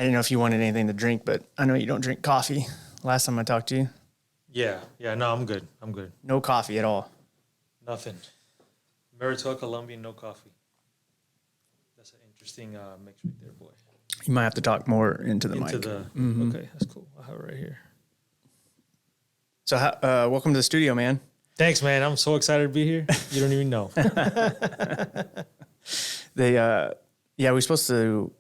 I didn't know if you wanted anything to drink, but I know you don't drink coffee. Last time I talked to you. Yeah. No, I'm good. No coffee at all. Nothing. Meritor Colombian, no coffee. That's an interesting mix right there, boy. You might have to talk more into the mic. Okay, that's cool. I'll have it right here. So, welcome to the studio, man. Thanks, man. I'm so excited to be here. You don't even know. We're supposed to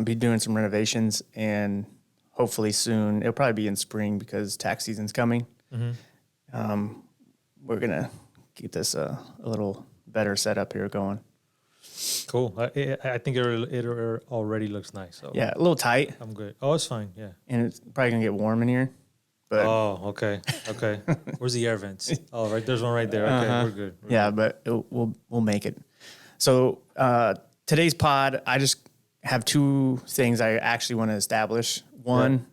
be doing some renovations, and hopefully soon. It'll probably be in spring because tax season's coming. Mm-hmm. We're gonna get this a little better setup here going. Cool. I think it already looks nice. So yeah, a little tight. I'm good. Oh, it's fine. Yeah. And it's probably gonna get warm in here. But okay. Where's the air vents? Oh, right. There's one right there. Okay, we're good. But we'll make it. So today's pod, I just have two things I actually want to establish. One,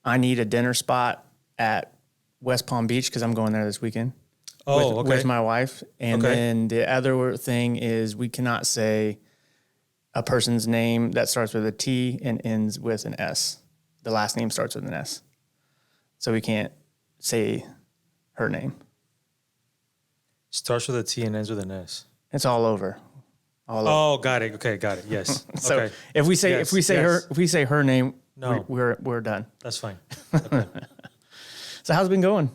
I need a dinner spot at West Palm Beach because I'm going there this weekend. With my wife. And then the other thing is we cannot say a person's name that starts with a T and ends with an S. The last name starts with an S. So we can't say her name. Starts with a T and ends with an S. It's all over. Oh, got it. Okay, got it. Yes. So okay. if we say her name, no, we're done. That's fine. Okay. So how's it been going?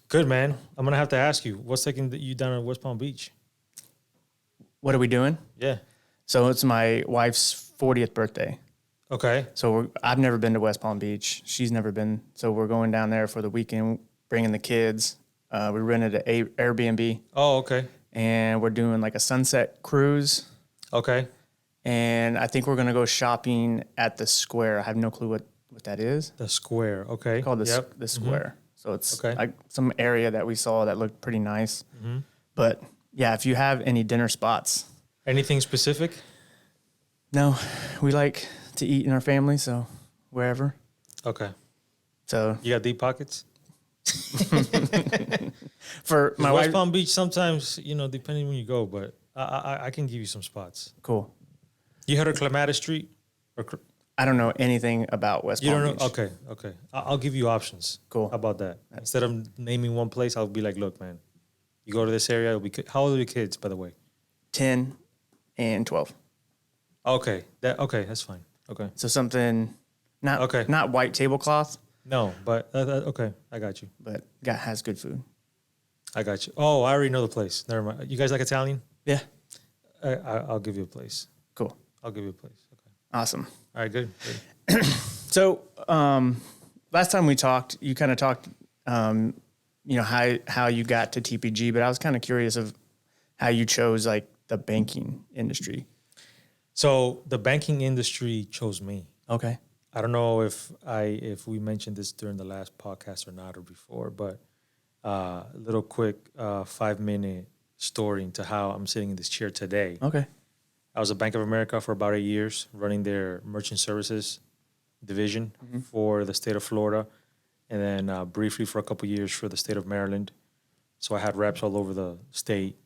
Good, man. I'm gonna have to ask you, what's taking you down at West Palm Beach? What are we doing? Yeah. So it's my wife's 40th birthday. Okay. So I've never been to West Palm Beach. She's never been. So we're going down there for the weekend, bringing the kids. We rented an Airbnb. Oh, okay. And we're doing like a sunset cruise. Okay. And I think we're going to go shopping at the Square. I have no clue what that is. The Square. Okay. It's called the Square. Mm-hmm. So it's like some area that we saw that looked pretty nice. Mm-hmm. But yeah, if you have any dinner spots. Anything specific? No, we like to eat in our family, so wherever. Okay. So you got deep pockets? For my West Palm Beach, sometimes, depending when you go, but I can give you some spots. Cool. You heard of Clematis Street? I don't know anything about West Palm Beach. You don't know? Okay. I'll give you options. Cool. How about that? Instead of naming one place, I'll be like, look, man, you go to this area. How old are your kids, by the way? 10 and 12. Okay. That's fine. Okay. So something not white tablecloth. No, but okay, I got you. But has good food. I got you. Oh, I already know the place. Never mind. You guys like Italian? Yeah. I'll give you a place. Cool. I'll give you a place. Okay. Awesome. All right, good. So last time we talked, you kind of talked, how you got to TPG, but I was kind of curious of how you chose like the banking industry. So the banking industry chose me. Okay. I don't know if we mentioned this during the last podcast or not or before, but a little quick 5-minute story into how I'm sitting in this chair today. Okay. I was at Bank of America for about 8 years, running their merchant services division for the state of Florida, and then briefly for a couple of years for the state of Maryland. So I had reps all over the state,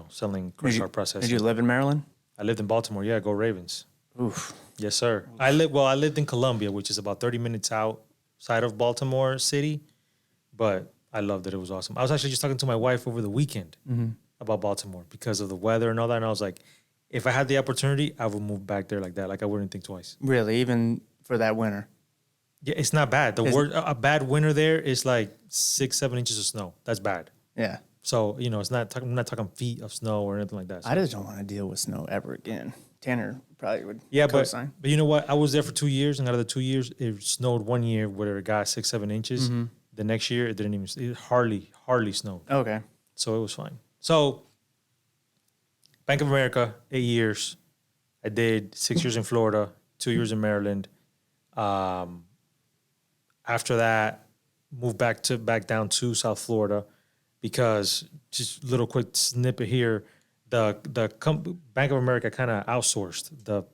selling credit card processing. Did you live in Maryland? I lived in Baltimore. Yeah, go Ravens. Oof. Yes, sir. Oof. I lived in Columbia, which is about 30 minutes outside of Baltimore City, but I loved it. It was awesome. I was actually just talking to my wife over the weekend about Baltimore because of the weather and all that, and I was like, if I had the opportunity, I would move back there like that. Like I wouldn't think twice. Really, even for that winter? Yeah, it's not bad. A bad winter there is like 6-7 inches of snow. That's bad. Yeah. So it's not. I'm not talking feet of snow or anything like that. So. I just don't want to deal with snow ever again. Tanner probably would. Yeah, but you know what? I was there for 2 years, and out of the 2 years, it snowed 1 year where it got 6-7 inches. Mm-hmm. The next year, it didn't even. It hardly snowed. Okay. So it was fine. So Bank of America, 8 years. I did 6 years in Florida, 2 years in Maryland. After that, moved back down to South Florida because just a little quick snippet here. The Bank of America kind of outsourced the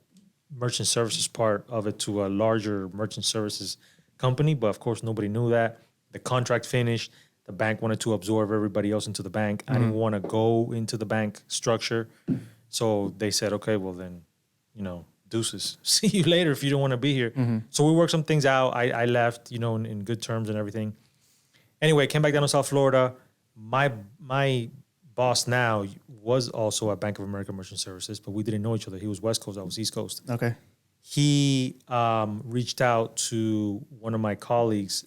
merchant services part of it to a larger merchant services company, but of course nobody knew that. The contract finished. The bank wanted to absorb everybody else into the bank. I didn't want to go into the bank structure. So they said, okay, well then, do deuces. See you later if you don't want to be here. So we worked some things out. I left, in good terms and everything. Anyway, came back down to South Florida. My boss now was also at Bank of America Merchant Services, but we didn't know each other. He was West Coast, I was East Coast. Okay. He reached out to one of my colleagues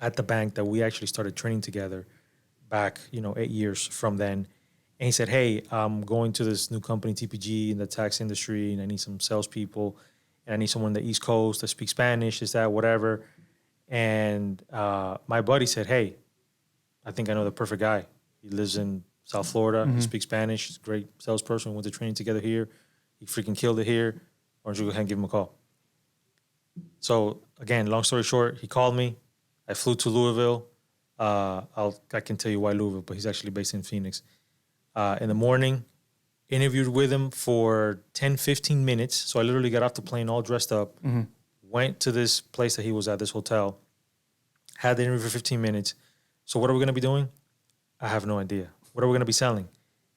at the bank that we actually started training together back, 8 years from then. And he said, hey, I'm going to this new company, TPG, in the tax industry, and I need some salespeople, and I need someone on the East Coast that speaks Spanish, this, that, whatever. And my buddy said, hey, I think I know the perfect guy. He lives in South Florida. He speaks Spanish. He's a great salesperson. We went to training together here. He freaking killed it here. Why don't you go ahead and give him a call? So, again, long story short, he called me. I flew to Louisville. I can tell you why Louisville, but he's actually based in Phoenix. In the morning, interviewed with him for 10, 15 minutes. So I literally got off the plane all dressed up, went to this place that he was at, this hotel, had the interview for 15 minutes. So what are we going to be doing? I have no idea. What are we going to be selling?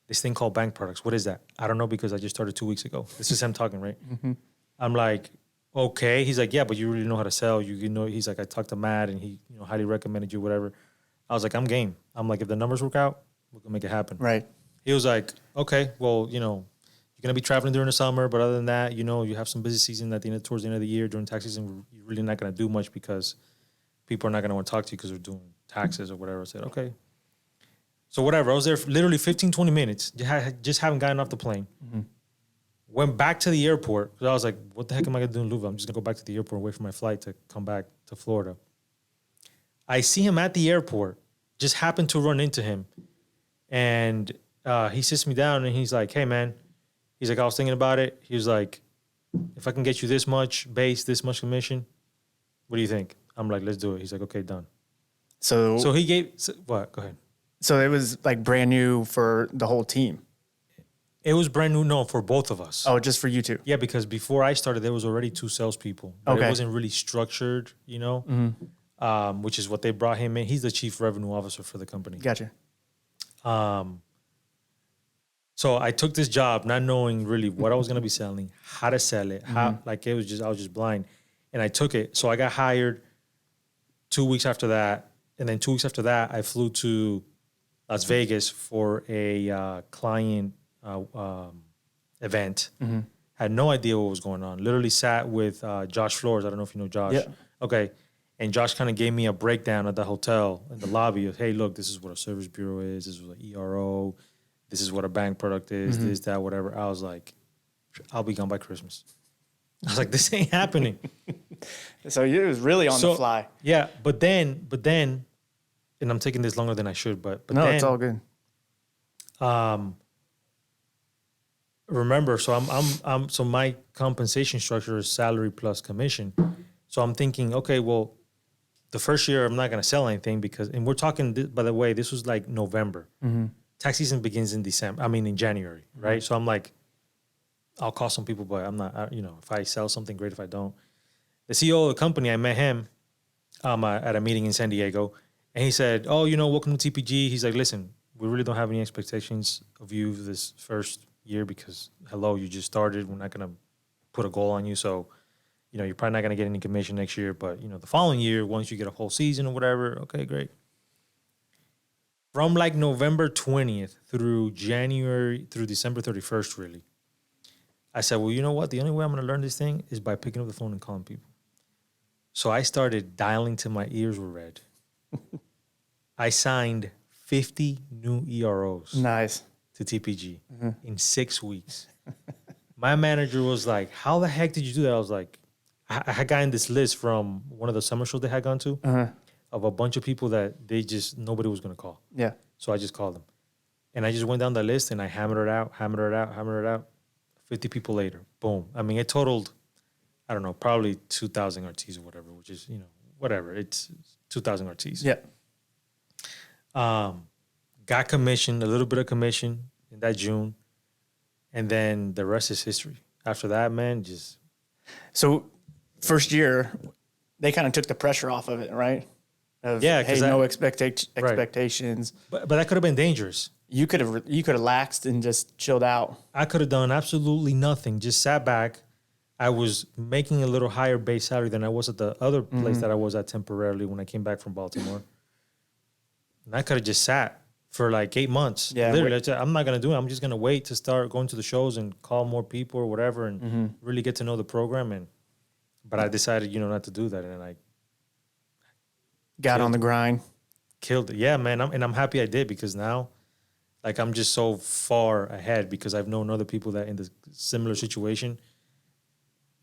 This thing called bank products. What is that? I don't know because I just started 2 weeks ago. This is him talking, right? I'm like, okay. He's like, yeah, but you really know how to sell. He's like, I talked to Matt and he highly recommended you, whatever. I was like, I'm game. I'm like, if the numbers work out, we can make it happen. Right. He was like, okay, well, you're going to be traveling during the summer, but other than that, you have some busy season towards the end of the year. During tax season, you're really not going to do much because people are not going to want to talk to you because they're doing taxes or whatever. I said, okay. So whatever. I was there for literally 15, 20 minutes. Just haven't gotten off the plane. Went back to the airport because I was like, what the heck am I going to do in Louisville? I'm just going to go back to the airport and wait for my flight to come back to Florida. I see him at the airport, just happened to run into him. And he sits me down and he's like, hey, man. He's like, I was thinking about it. He was like, if I can get you this much base, this much commission, what do you think? I'm like, let's do it. He's like, okay, done. So he gave, what? Go ahead. So it was like brand new for the whole team. It was brand new, no, for both of us. Oh, just for you two? Yeah, because before I started, there was already 2 salespeople. But it wasn't really structured, which is what they brought him in. He's the chief revenue officer for the company. Gotcha. So I took this job not knowing really what I was going to be selling, how to sell it, I was just blind. And I took it. So I got hired 2 weeks after that. And then 2 weeks after that, I flew to Las Vegas for a client event. Had no idea what was going on. Literally sat with Josh Flores. I don't know if you know Josh. Yeah. Okay. And Josh kind of gave me a breakdown at the hotel in the lobby of, hey, look, this is what a service bureau is. This is what an ERO. This is what a bank product is. This, that, whatever. I was like, I'll be gone by Christmas. I was like, this ain't happening. So it was really on the fly. Yeah. But then, and I'm taking this longer than I should, but no, then, it's all good. Remember, so my compensation structure is salary plus commission. So I'm thinking, okay, well, the first year I'm not going to sell anything and we're talking, by the way, this was like November. Tax season begins in January, right? So I'm like, I'll call some people, but I'm not, if I sell something, great. If I don't. The CEO of the company, I met him at a meeting in San Diego, and he said, oh, welcome to TPG. He's like, listen, we really don't have any expectations of you this first year because, hello, you just started. We're not going to put a goal on you. So, you're probably not going to get any commission next year. But, the following year, once you get a whole season or whatever, okay, great. From like November 20th through December 31st, really, I said, well, you know what? The only way I'm going to learn this thing is by picking up the phone and calling people. So I started dialing till my ears were red. I signed 50 new EROs. Nice. To TPG in 6 weeks. My manager was like, how the heck did you do that? I was like, I had gotten this list from one of the summer shows they had gone to of a bunch of people that nobody was going to call. Yeah. So I just called them. And I just went down the list and I hammered it out. 50 people later, boom. It totaled, I don't know, probably 2,000 RTs or whatever, which is, whatever. It's 2,000 RTs. Yeah. Got commission, a little bit of commission in that June. And then the rest is history. After that, man, just... So first year, they kind of took the pressure off of it, right? Yeah. Hey, no expectations. But that could have been dangerous. You could have laxed and just chilled out. I could have done absolutely nothing. Just sat back, I was making a little higher base salary than I was at the other place that I was at temporarily when I came back from Baltimore. And I could have just sat for like 8 months. Yeah, Literally, I'm not going to do it. I'm just going to wait to start going to the shows and call more people or whatever and really get to know the program. But I decided, not to do that. And I got on the grind. killed it. Yeah, man. I'm happy I did because now, like, I'm just so far ahead because I've known other people that in the similar situation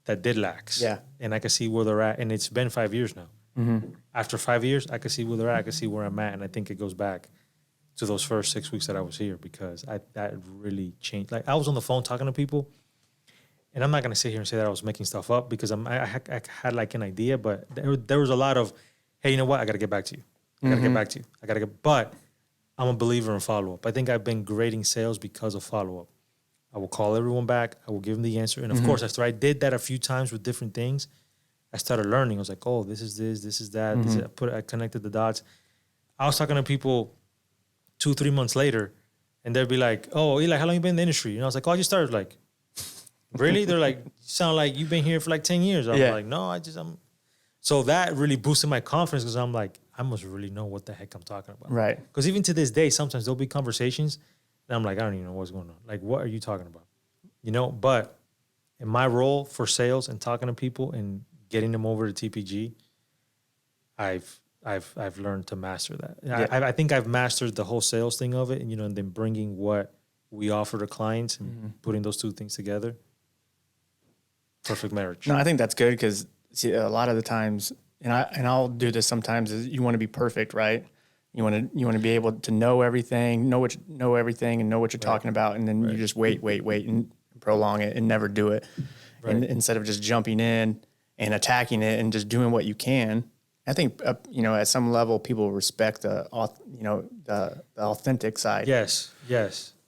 that did lax. Yeah. And I can see where they're at. And it's been 5 years now. After 5 years, I can see where they're at. I can see where I'm at. And I think it goes back to those first 6 weeks that I was here because that really changed. Like, I was on the phone talking to people, and I'm not going to sit here and say that I was making stuff up because I had like an idea, but there was a lot of, hey, you know what? I got to get back to you. I got to get back to you. But I'm a believer in follow-up. I think I've been great in sales because of follow-up. I will call everyone back. I will give them the answer. And of course, after I did that a few times with different things, I started learning. I was like, oh, this is this is that. I connected the dots. I was talking to people 2-3 months later, and they'd be like, oh, Eli, how long you been in the industry? And I was like, oh, I just started. Like, really? They're like, you sound like you've been here for like 10 years. I'm like, no, I'm. So that really boosted my confidence because I'm like, I must really know what the heck I'm talking about. Right. Because even to this day, sometimes there'll be conversations and I'm like, I don't even know what's going on. Like, what are you talking about? But in my role for sales and talking to people and getting them over to TPG, I've learned to master that. Yeah. I think I've mastered the whole sales thing of it, and then bringing what we offer to clients and putting those two things together. Perfect marriage. No, I think that's good because a lot of the times, and I'll do this sometimes, is you want to be perfect, right? You want to be able to know everything, know everything, and know what you're talking about, and then you just wait, and prolong it and never do it, and instead of just jumping in and attacking it and just doing what you can. I think at some level people respect the authentic side. Yes.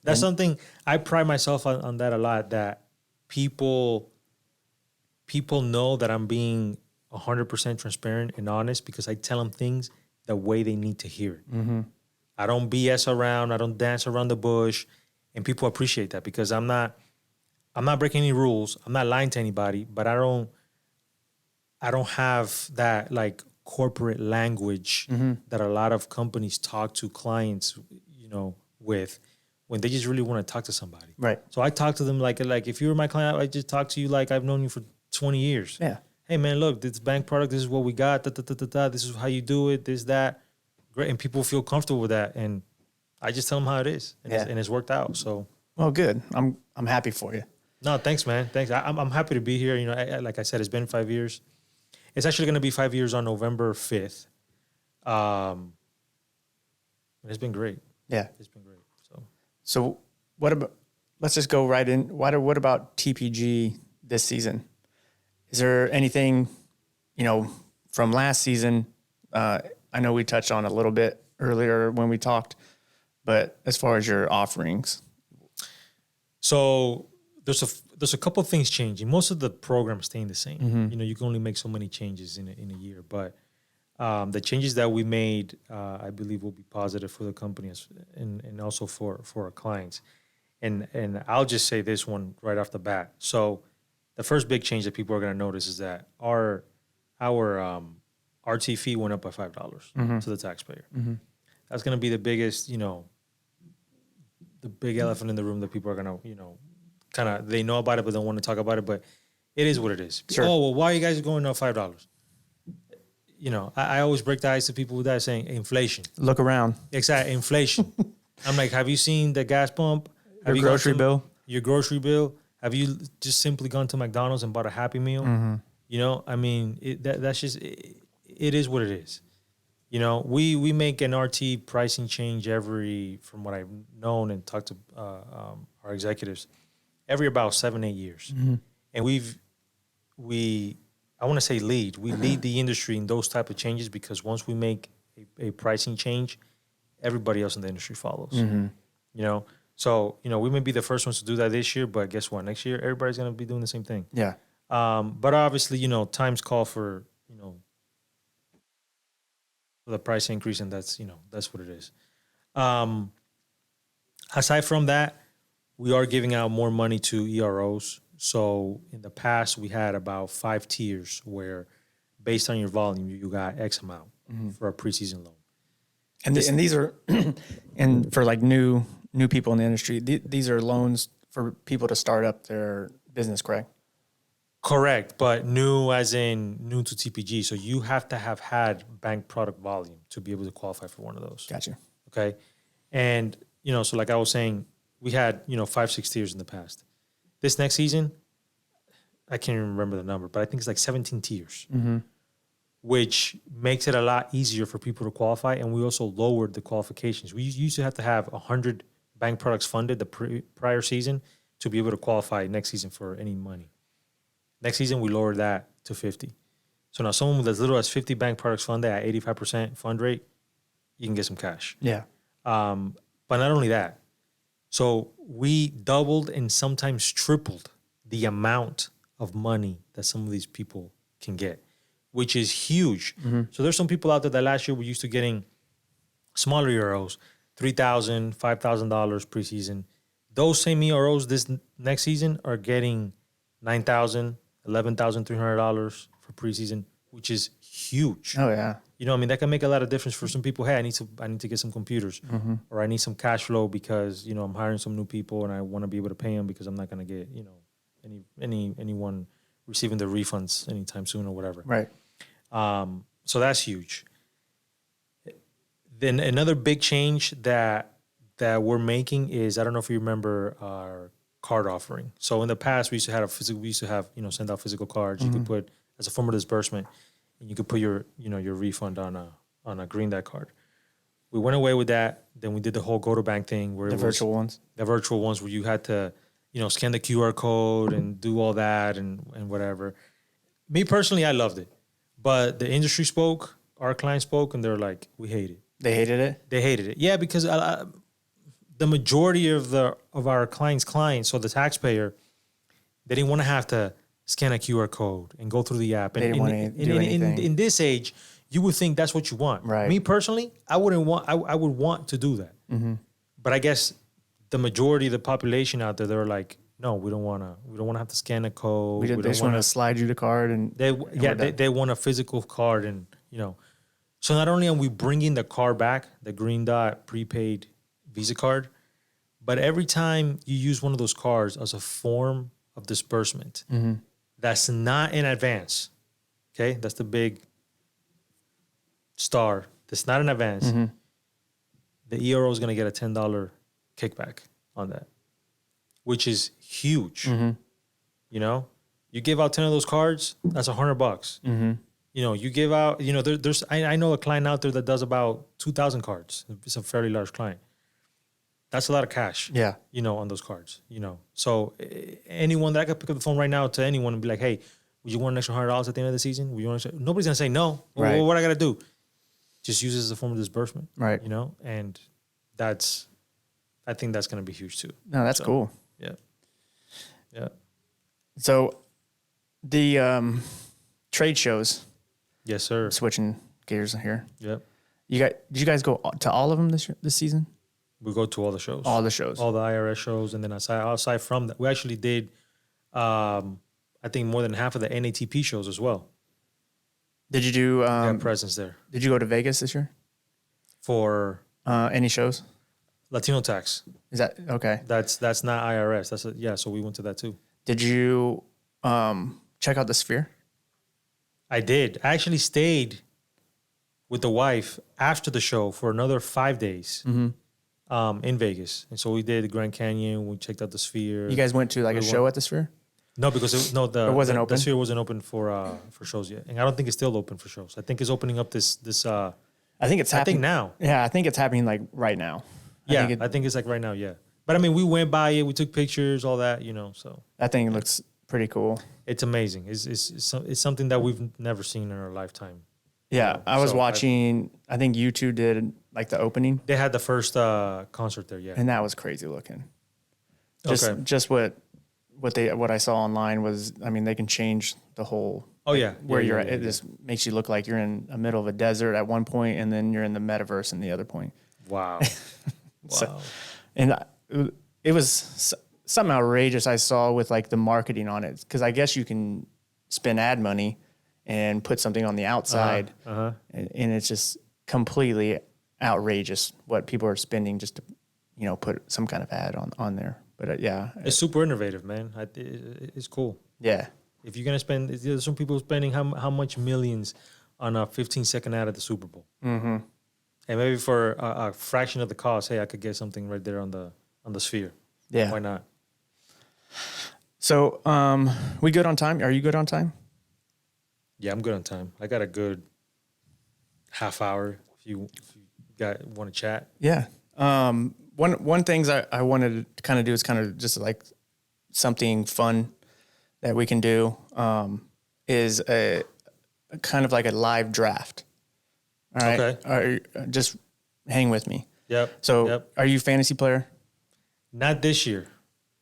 That's something I pride myself on that a lot. That people know that I'm being 100% transparent and honest because I tell them things the way they need to hear it. I don't BS around. I don't dance around the bush, and people appreciate that because I'm not breaking any rules. I'm not lying to anybody, but I don't have that like corporate language that a lot of companies talk to clients, with when they just really want to talk to somebody. Right. So I talk to them like if you were my client, I just talk to you like I've known you for 20 years. Yeah. Hey man, look, this bank product, this is what we got. This is how you do it. This, that. Great. And people feel comfortable with that. And I just tell them how it is. And it's worked out. So. Well, good. I'm happy for you. No, thanks, man. Thanks. I'm happy to be here. Like I said, it's been 5 years. It's actually going to be 5 years on November 5th. It's been great. Yeah. It's been great. So what about, let's just go right in. What about TPG this season? Is there anything, from last season? I know we touched on a little bit earlier when we talked, but as far as your offerings. So there's a couple of things changing. Most of the programs staying the same. You can only make so many changes in a year, but the changes that we made, I believe, will be positive for the company and also for our clients. And I'll just say this one right off the bat. So the first big change that people are going to notice is that our RT fee went up by $5 to the taxpayer. That's going to be the biggest, the big elephant in the room that people are going to, kind of, they know about it, but don't want to talk about it. But it is what it is. Sure. Oh, well, why are you guys going up $5? I always break the ice to people with that saying inflation. Look around. Exactly, inflation. I'm like, have you seen the gas pump? Your grocery bill? Your grocery bill? Have you just simply gone to McDonald's and bought a Happy Meal? I mean, that's just, it is what it is. We make an RT pricing change from what I've known and talked to our executives, every about 7-8 years. And I want to say lead. We lead the industry in those type of changes because once we make a pricing change, everybody else in the industry follows. So, we may be the first ones to do that this year, but guess what? Next year, everybody's going to be doing the same thing. Yeah. But obviously, times call for, the price increase, and that's what it is. Aside from that, we are giving out more money to EROs So in the past, we had about 5 tiers where, based on your volume, you got X amount for a preseason loan. And these are, and for like new people in the industry, these are loans for people to start up their business, correct? Correct, but new as in new to TPG. So you have to have had bank product volume to be able to qualify for one of those. Gotcha. Okay. And, so like I was saying, we had, 5, 6 tiers in the past. This next season, I can't even remember the number, but I think it's like 17 tiers, which makes it a lot easier for people to qualify. And we also lowered the qualifications. We used to have 100 bank products funded the prior season to be able to qualify next season for any money. Next season, we lowered that to 50. So now someone with as little as 50 bank products funded at 85% fund rate, you can get some cash. Yeah. But not only that, so we doubled and sometimes tripled the amount of money that some of these people can get, which is huge. So there's some people out there that last year were used to getting smaller EROs, $3,000, $5,000 preseason. Those same EROs this next season are getting $9,000, $11,300 for preseason, which is huge. Oh yeah. That can make a lot of difference for some people. Hey, I need to get some computers, or I need some cash flow because I'm hiring some new people and I want to be able to pay them because I'm not going to get anyone receiving the refunds anytime soon or whatever. Right. So that's huge. Then another big change that we're making is, I don't know if you remember our card offering. So in the past, we used to have send out physical cards. You could put as a form of disbursement, and you could put your refund on a Green Dot card. We went away with that. Then we did the whole go to bank thing where The virtual ones where you had to scan the QR code and do all that and whatever. Me personally, I loved it, but the industry spoke, our client spoke, and they're like, we hate it. They hated it. They hated it. Yeah, because the majority of our clients, so the taxpayer, they didn't want to have to scan a QR code and go through the app. They didn't want to do anything. In this age, you would think that's what you want. Right. Me personally, I would want to do that. But I guess the majority of the population out there, they're like, no, we don't want to have to scan a code. They just want to slide you the card they want a physical card, and So not only are we bringing the card back, the Green Dot prepaid Visa card, but every time you use one of those cards as a form of disbursement, that's not in advance. Okay, that's the big star. That's not in advance. The ERO is going to get a $10 kickback on that, which is huge. You give out 10 of those cards, that's $100. You give out. I know a client out there that does about 2,000 cards. It's a fairly large client. That's a lot of cash. Yeah. On those cards. So anyone that I could pick up the phone right now to anyone and be like, hey, would you want an extra $100 at the end of the season? Nobody's gonna say no. Right. What I gotta do? Just use it as a form of disbursement. Right. And I think that's gonna be huge too. No, that's cool. Yeah. Yeah. So the trade shows. Yes, sir. Switching gears here. Yep. Did you guys go to all of them this season? We go to all the shows. All the shows. All the IRS shows. And then aside from that, we actually did, I think, more than half of the NATP shows as well. Did you do... We have presence there. Did you go to Vegas this year? For... any shows? Latino tax. Is that... Okay. That's not IRS. So we went to that too. Did you check out the Sphere? I did. I actually stayed with the wife after the show for another 5 days. In Vegas. And so we did the Grand Canyon. We checked out the Sphere. You guys went to a show at the Sphere? No, because it wasn't open. The Sphere wasn't open for shows yet, and I don't think it's still open for shows. I think it's opening up this. I think it's happening. I think now. Yeah, I think it's happening like right now. I think it's like right now. Yeah, but I mean, we went by it. We took pictures, all that. So that thing looks pretty cool. It's amazing. It's something that we've never seen in our lifetime. Yeah, I was watching. I think U2 did like the opening. They had the first concert there, yeah, and that was crazy looking. Just what I saw online was, I mean, they can change the whole. Oh yeah, where you're at. It just makes you look like you're in the middle of a desert at one point, and then you're in the metaverse in the other point. Wow, wow. So, and it was something outrageous I saw with like the marketing on it, because I guess you can spend ad money and put something on the outside, and it's just completely outrageous what people are spending just to, you know, put some kind of ad on there. But yeah, it's super innovative, man. It's cool. Yeah. If you're gonna spend, there's some people spending how much millions on a 15-second ad at the Super Bowl, and maybe for a fraction of the cost, hey, I could get something right there on the sphere. Yeah. Why not? So, we good on time? Are you good on time? Yeah, I'm good on time. I got a good half hour if you want to chat. Yeah. One things I wanted to kind of do is kind of just like something fun that we can do, is a kind of like a live draft. All right. Okay. Just hang with me. Yep. So are you a fantasy player? Not this year,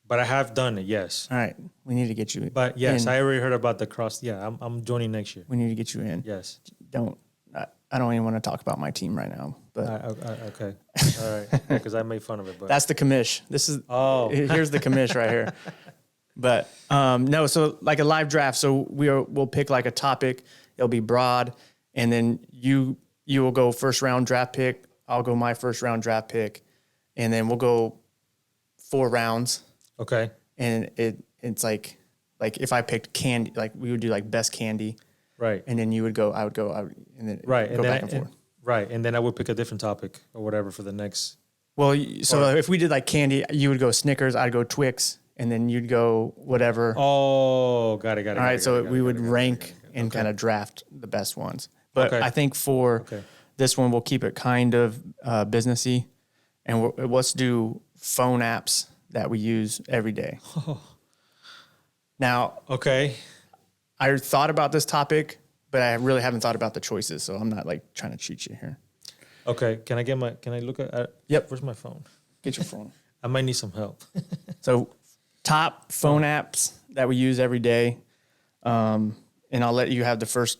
but I have done it. Yes. All right. We need to get you But yes, in. I already heard about the cross. Yeah, I'm joining next year. We need to get you in. Yes. I don't even want to talk about my team right now, but Okay. All right. Because I made fun of it. But that's the commish. Here's the commish right here. But no, so like a live draft. So we'll pick like a topic. It'll be broad, and then you will go first round draft pick. I'll go my first round draft pick, and then we'll go 4 rounds. Okay. And it's like if I picked candy, like we would do like best candy. Right. And then you would go, I would go, and then right. go And back then, and forth. Right. And then I would pick a different topic or whatever for the next. Well, so if we did like candy, you would go Snickers, I'd go Twix, and then you'd go whatever. Oh, got it. All right. So we would rank and kind of draft the best ones. But I think for this one, we'll keep it kind of businessy, and let's do phone apps that we use every day. Now, I thought about this topic, but I really haven't thought about the choices, so I'm not like trying to cheat you here. Okay, can I look at? Yep. Where's my phone? Get your phone. I might need some help. So, top phone apps that we use every day, and I'll let you have the first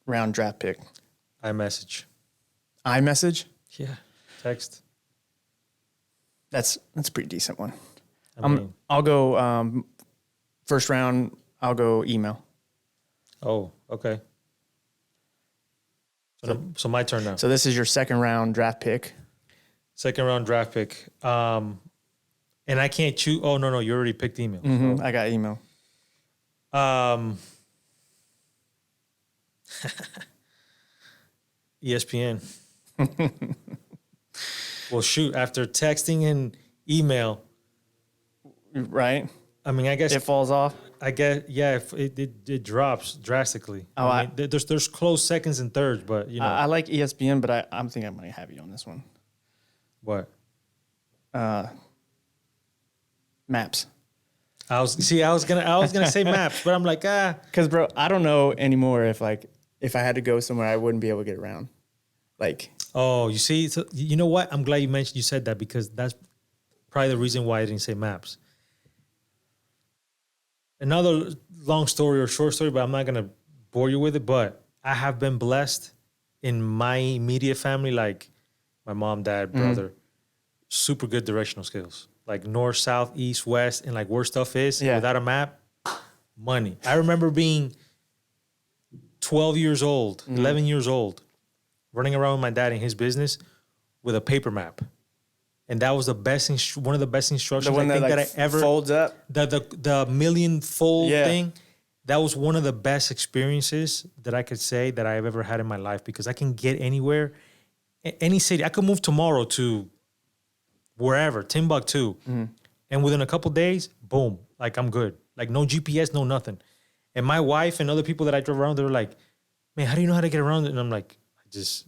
round draft pick. iMessage. iMessage? Yeah. Text. That's a pretty decent one. I'll go first round. I'll go email. Oh, okay. So my turn now. So this is your second round draft pick. Second round draft pick. And I can't choose. Oh, no, you already picked email. Mm-hmm. So. I got email. ESPN. Well, shoot, after texting and email. Right. I mean, I guess it falls off. I guess, yeah, it drops drastically. Oh, I mean, there's close seconds and thirds, but you know. I like ESPN, but I'm thinking I'm going to have you on this one. What? Maps. I was gonna say maps, but I'm like, because bro, I don't know anymore if I had to go somewhere I wouldn't be able to get around. Like, oh, you see, so, you know what? I'm glad you said that, because that's probably the reason why I didn't say maps. Another long story or short story, but I'm not gonna bore you with it. But I have been blessed in my immediate family, like my mom, dad, brother, super good directional skills, like north, south, east, west, and like where stuff is without a map, money. I remember being 12 years old, 11 years old, running around with my dad in his business with a paper map. And that was the best, one of the best instructions the one I think that I ever folds up. The million fold thing. That was one of the best experiences that I could say that I've ever had in my life, because I can get anywhere, any city. I could move tomorrow to wherever, Timbuktu, and within a couple days, boom, like I'm good. Like no GPS, no nothing. And my wife and other people that I drove around, they were like, "Man, how do you know how to get around?" And I'm like, I just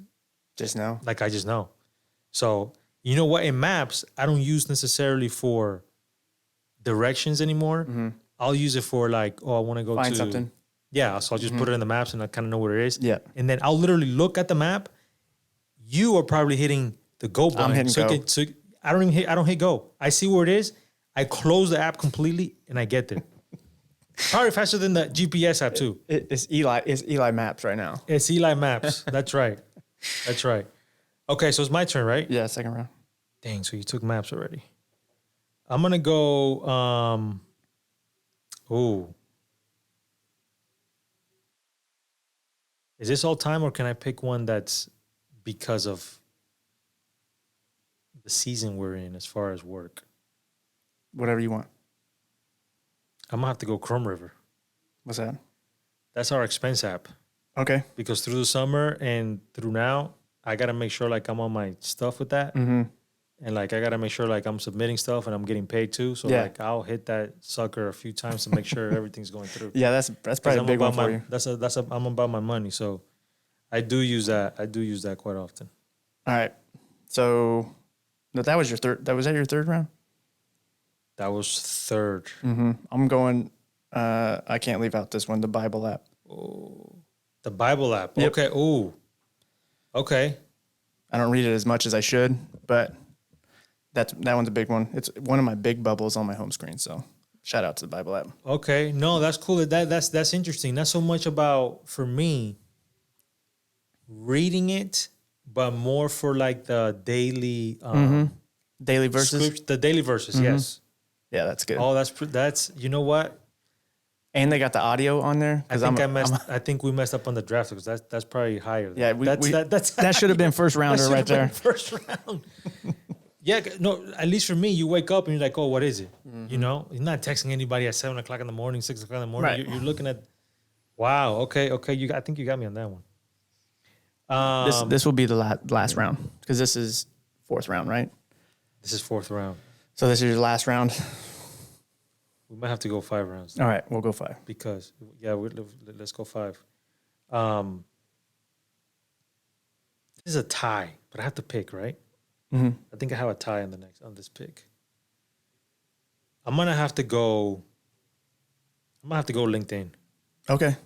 know. Like I just know. So you know what? In maps, I don't use necessarily for directions anymore. I'll use it for like, I want to go find something. Yeah, so I'll just put it in the maps and I kind of know where it is. Yeah. And then I'll literally look at the map. You are probably hitting the go button. I'm hitting go. So I don't hit go. I see where it is. I close the app completely and I get there. Probably faster than the GPS app too. It's Eli Maps right now. It's Eli Maps. That's right. That's right. Okay, so it's my turn, right? Yeah, second round. Dang, so you took maps already. I'm gonna go. Oh, is this all time, or can I pick one that's because of the season we're in as far as work? Whatever you want. I'm gonna have to go Chrome River. What's that? That's our expense app. Okay. Because through the summer and through now, I gotta make sure like I'm on my stuff with that. Mm-hmm. And like I gotta make sure like I'm submitting stuff and I'm getting paid too. So Yeah. like I'll hit that sucker a few times to make sure everything's going through. Yeah, that's probably a big one for you. I'm about my money. So I do use that. I do use that quite often. All right. So no, that was your third. That was that your third round? That was third. Mm-hmm. I'm going. I can't leave out this one. The Bible app. Oh, the Bible app. Yep. Okay. Ooh. Okay. I don't read it as much as I should, but that one's a big one. It's one of my big bubbles on my home screen. So shout out to the Bible app. Okay. No, that's cool. That's interesting. Not so much about for me reading it, but more for like the daily Daily verses. the daily verses. Yes. Yeah, that's good. Oh, that's you know what? And they got the audio on there. I think we messed up on the draft because that's probably higher. Yeah, that's that should have been first rounder right there. First round. Yeah, no. At least for me, you wake up and you're like, "Oh, what is it?" You know, you're not texting anybody at 7 o'clock in the morning, 6 o'clock in the morning. Right. You're looking at, wow, okay. I think you got me on that one. This will be the last round because this is fourth round, right? This is fourth round. So this is your last round. We might have to go 5 rounds. All right, we'll go 5. Because let's go 5. This is a tie, but I have to pick, right? Mm-hmm. I think I have a tie on this pick. I'm gonna have to go LinkedIn. Okay.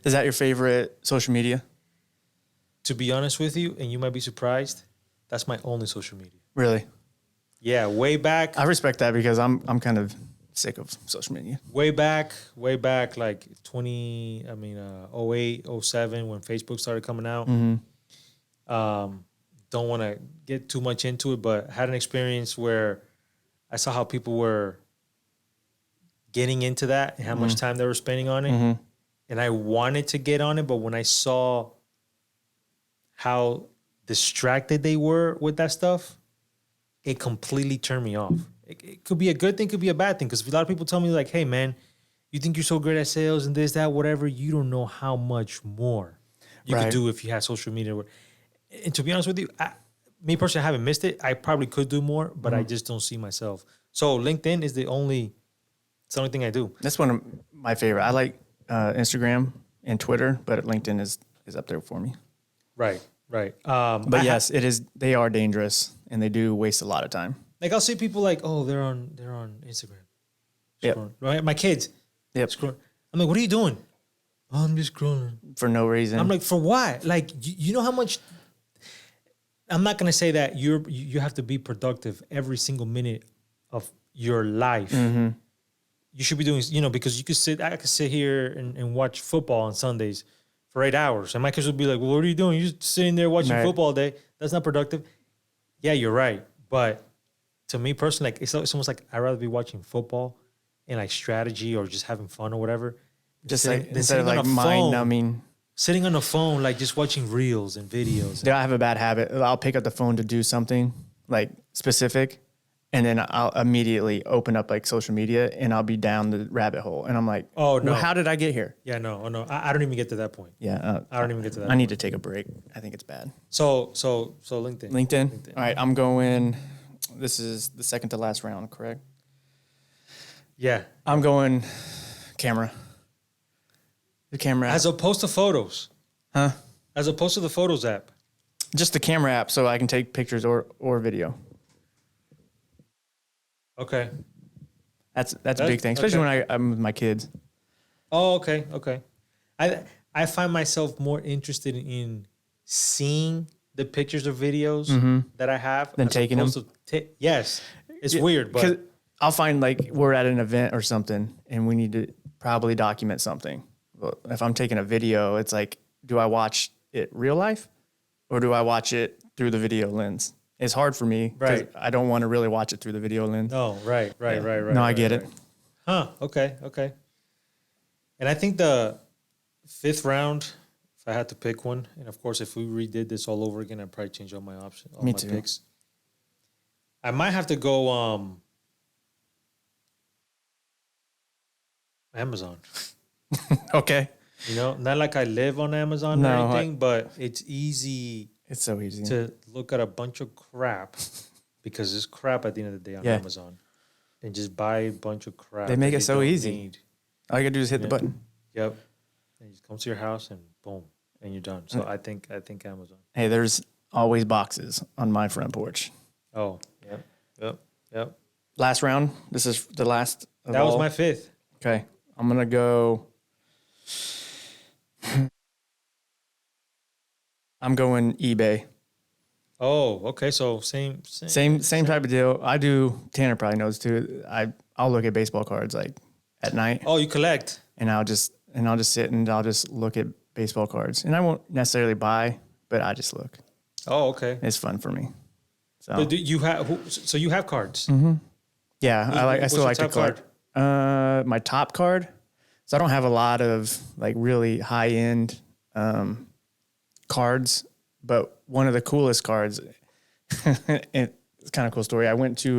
Is that your favorite social media? To be honest with you, and you might be surprised, that's my only social media. Really? Yeah, way back. I respect that because I'm kind of sick of social media. Way back, like 08, 07 when Facebook started coming out. Mm-hmm. Don't want to get too much into it, but had an experience where I saw how people were getting into that and how much time they were spending on it. Mm-hmm. And I wanted to get on it, but when I saw how distracted they were with that stuff, it completely turned me off. It could be a good thing, could be a bad thing. Because a lot of people tell me like, hey, man, you think you're so great at sales and this, that, whatever. You don't know how much more you could do if you had social media. And to be honest with you, me personally, I haven't missed it. I probably could do more, but I just don't see myself. So LinkedIn is the only thing I do. That's one of my favorite. I like Instagram and Twitter, but LinkedIn is up there for me. Right. But yes, it is. They are dangerous and they do waste a lot of time. Like I'll see people like, oh, they're on Instagram. Yep. Right. My kids. Yep. Scrolling. I'm like, what are you doing? Oh, I'm just scrolling. For no reason. I'm like, for what? Like, you know how much. I'm not gonna say that you have to be productive every single minute of your life. Mm-hmm. You should be doing, because I could sit here and watch football on Sundays for 8 hours. And my kids would be like, well, what are you doing? You're just sitting there watching football all day. That's not productive. Yeah, you're right. But to me personally, like it's almost like I'd rather be watching football and like strategy or just having fun or whatever. Just like instead of like mind numbing. Sitting on the phone, like just watching reels and videos. Yeah, I have a bad habit. I'll pick up the phone to do something like specific, and then I'll immediately open up like social media and I'll be down the rabbit hole. And I'm like, oh, no. Well, how did I get here? Yeah, no. I don't even get to that point. Yeah. I don't even get to that I need to take a break. I think it's bad. So LinkedIn. LinkedIn. All right, I'm going. This is the second to last round, correct? Yeah. I'm going camera. The camera app. As opposed to photos. Huh? As opposed to the Photos app. Just the camera app so I can take pictures or video. Okay. That's a big thing, especially when I'm with my kids. Oh, okay. I find myself more interested in seeing the pictures or videos that I have than taking them. Yes. It's weird, but I'll find like we're at an event or something and we need to probably document something. But if I'm taking a video, it's like, do I watch it real life or do I watch it through the video lens? It's hard for me. 'Cause Right. I don't want to really watch it through the video lens. No, right. No, I get it. Huh. Okay. And I think the 5th round, if I had to pick one, and of course, if we redid this all over again, I'd probably change all my options, all Me my too. picks. I might have to go Amazon. Okay. You know, not like I live on Amazon No, or anything, but it's easy It's so easy. to look at a bunch of crap because there's crap at the end of the day on Yeah. Amazon, and just buy a bunch of crap. They make that it you so don't easy. need. All you gotta do is hit the Yeah. button. Yep. And you just come to your house and boom, and you're done. So I think Amazon. Hey, there's always boxes on my front porch. Oh, yep. Last round. This is the last. Of That was all. my 5th. Okay. I'm gonna go. I'm going eBay. Oh, okay. So same. Same type of deal. I do. Tanner probably knows too. I'll look at baseball cards like at night, Oh, you collect. and I'll just sit and I'll just look at baseball cards, and I won't necessarily buy, but I just look. Oh, okay. It's fun for me. So But do you have? So you have cards. yeah, I What's still your like to top collect. My top card. So I don't have a lot of like really high end cards, but one of the coolest cards. It's kind of a cool story. I went to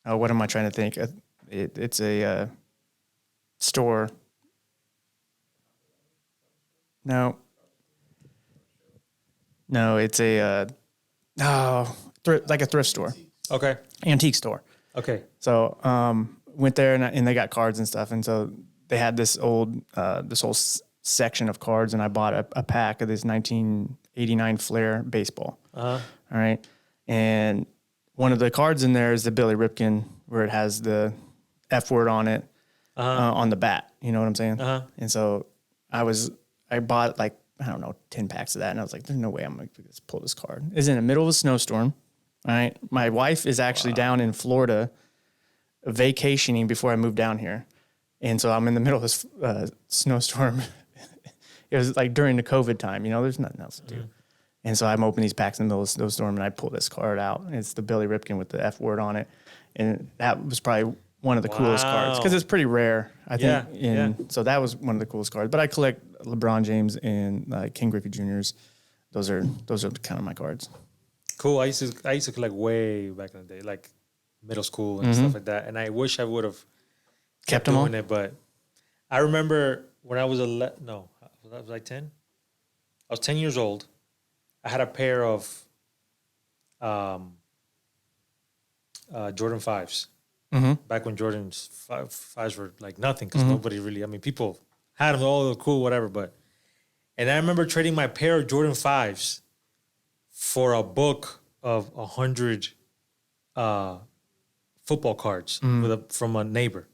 what am I trying to think? It's a store. No, it's a like a thrift store, Okay. antique store. Okay. So went there and they got cards and stuff, and so they had this whole section of cards, and I bought a pack of this 1989 Flair baseball. Uh-huh. All right, and one of the cards in there is the Billy Ripken, where it has the F word on it on the bat. You know what I'm saying? And so I bought like, I don't know, 10 packs of that, and I was like, there's no way I'm gonna just pull this card. It's in the middle of a snowstorm. All right, my wife is actually down in Florida vacationing before I moved down here, and so I'm in the middle of this snowstorm. It was like during the COVID time, you know, there's nothing else to do. And so I'm opening these packs in the middle of a snowstorm, and I pull this card out. And it's the Billy Ripken with the F word on it. And that was probably one of the coolest cards because it's pretty rare, I think. Yeah. So that was one of the coolest cards. But I collect LeBron James and King Griffey Jr.'s. Those are kind of my cards. Cool. I used to collect way back in the day, like middle school and stuff like that. And I wish I would have Kept them all? doing it, but I remember when I was I was like 10. I was 10 years old. I had a pair of Jordan 5s. Back when Jordan's 5s were like nothing because nobody really, I mean, people had them, all cool, whatever. And I remember trading my pair of Jordan 5s for a book of 100 football cards from a neighbor.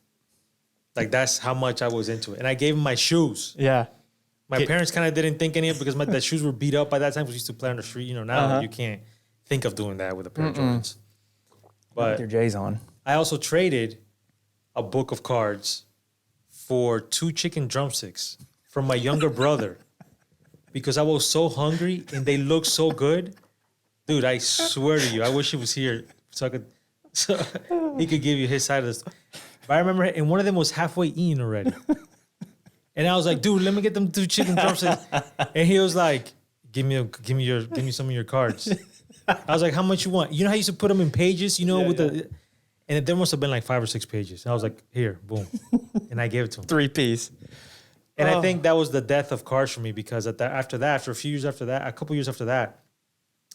Like, that's how much I was into it. And I gave him my shoes. Yeah. My parents kind of didn't think any of it because the shoes were beat up by that time because we used to play on the street. You know, now you can't think of doing that with a pair of Jordans. With But your J's on. I also traded a book of cards for 2 chicken drumsticks from my younger brother because I was so hungry and they looked so good. Dude, I swear to you, I wish he was here so he could give you his side of this. But I remember, and one of them was halfway eaten already. And I was like, dude, let me get them 2 chicken drumsticks. And he was like, give me some of your cards. I was like, how much you want? You know how you used to put them in pages, you know, and there must have been like 5 or 6 pages. And I was like, here, boom. And I gave it to him. 3-piece. And I think that was the death of cards for me because after a couple years after that,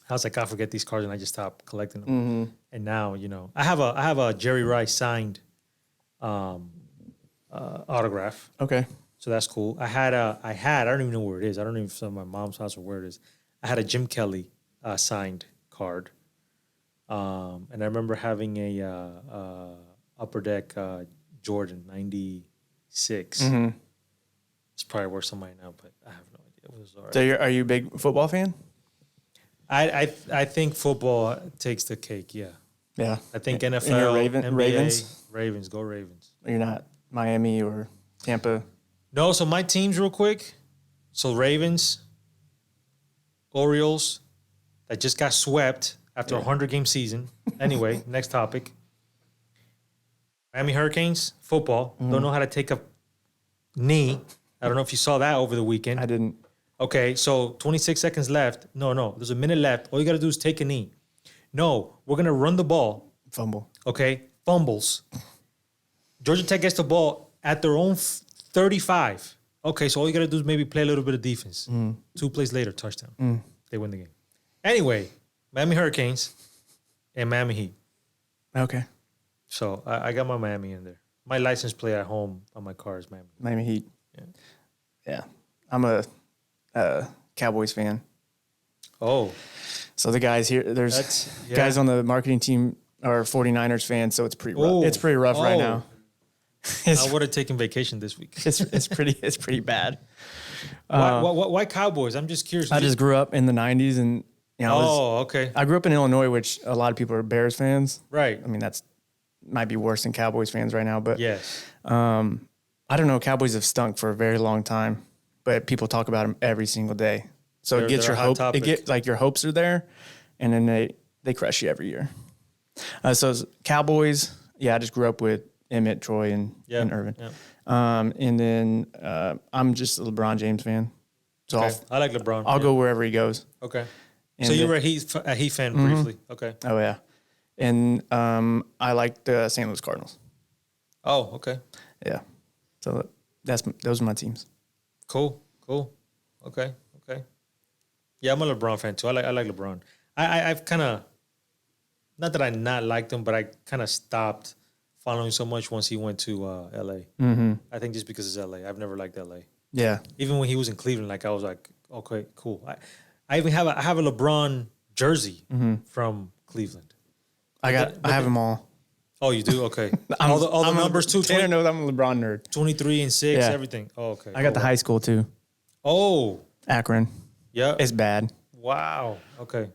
I was like, I forget these cards, and I just stopped collecting them. And now, you know, I have a Jerry Rice signed autograph. Okay. So that's cool. I don't even know where it is. I don't even know if it's at my mom's house or where it is. I had a Jim Kelly signed card. And I remember having a Upper Deck Jordan 96. It's probably worth somebody now, but I have no idea. It was all right. So are you a big football fan? I think football takes the cake, yeah. Yeah. I think And NFL, you're NBA, Ravens? Ravens, go Ravens. You're not Miami or Tampa? No, so my teams real quick. So Ravens, Orioles that just got swept after a 100-game season. Anyway, next topic. Miami Hurricanes, football. Don't know how to take a knee. I don't know if you saw that over the weekend. I didn't. Okay, so 26 seconds left. No, there's a minute left. All you got to do is take a knee. No, we're going to run the ball. Fumble. Okay, fumbles. Georgia Tech gets the ball at their own 35. Okay, so all you got to do is maybe play a little bit of defense. 2 plays later, touchdown. They win the game. Anyway, Miami Hurricanes and Miami Heat. Okay. So I got my Miami in there. My license plate at home on my car is Miami. Miami Heat. Yeah. I'm a Cowboys fan. Oh. So the guys here, there's guys on the marketing team are 49ers fans, so it's pretty rough. It's pretty rough right now. I would have taken vacation this week. It's pretty bad. Why Cowboys? I'm just curious. I just grew up in the 90s, and okay. I grew up in Illinois, which a lot of people are Bears fans. Right. I mean, that's might be worse than Cowboys fans right now, but yes. I don't know. Cowboys have stunk for a very long time, but people talk about them every single day. So it gets your hope. It gets like your hopes are there, and then they crush you every year. So Cowboys, I just grew up with Emmett, Troy, and Irvin. Yep. And then I'm just a LeBron James fan. So Okay. I like LeBron. I'll go wherever he goes. Okay. And So you were a Heat fan briefly. Okay. Oh yeah, and I like the St. Louis Cardinals. Oh, okay. Yeah, so those are my teams. Cool. Okay. Yeah, I'm a LeBron fan too. I like LeBron. I've kind of, not that I not liked him, but I kind of stopped following so much once he went to L.A. Mm-hmm. I think just because it's L.A. I've never liked L.A. Yeah, Even when he was in Cleveland, like I was like, okay, cool. I even have a LeBron jersey from Cleveland. I have them all. Oh, you do? Okay. all the numbers too. Tanner knows I'm a LeBron nerd. 23 and 6, Yeah. everything. Oh, okay. I got the high school too. Oh, Akron. yeah. It's bad, Wow. Okay.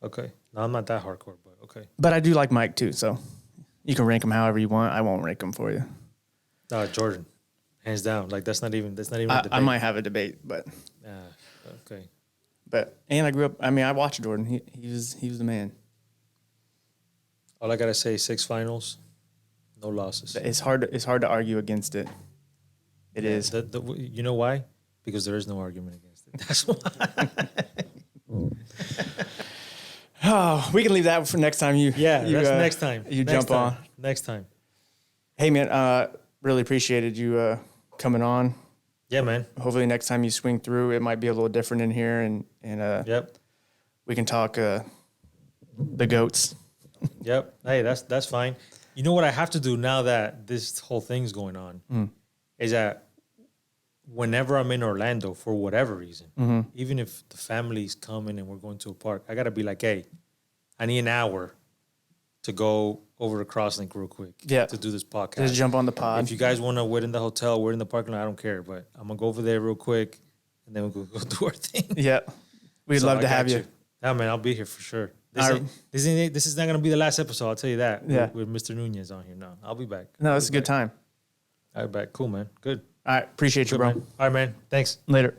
No, I'm not that hardcore, but okay. but I do like Mike too. So you can rank them however you want. I won't rank them for you. Jordan, hands down. Like that's not even a debate. I might have a debate, but Okay. and I grew up. I mean, I watched Jordan. He was the man. All I gotta say is 6 finals, no losses. It's hard to argue against it. It is. You know why? Because there is no argument against it. That's why. Oh, we can leave that for next time. That's next time. You jump on. Next time. Hey man, really appreciated you coming on. Yeah, man. Hopefully next time you swing through, it might be a little different in here, and Yep. we can talk the goats. Yep. Hey, that's fine. You know what I have to do now that this whole thing's going on is that whenever I'm in Orlando for whatever reason, even if the family's coming and we're going to a park, I gotta be like, hey, I need an hour to go over to CrossLink real quick to do this podcast. Just jump on the pod. If you guys want to wait in the hotel, wait in the parking lot, I don't care. But I'm gonna go over there real quick, and then we'll go do our thing. Yeah, we'd love to have you. Yeah, man, I'll be here for sure. This is not gonna be the last episode. I'll tell you that. Yeah. with Mr. Nunez on here. No, I'll be back. No, it's a good time. All right, back. Cool, man. Good. All right, appreciate you, Good, bro. man. All right, man. Thanks. Later.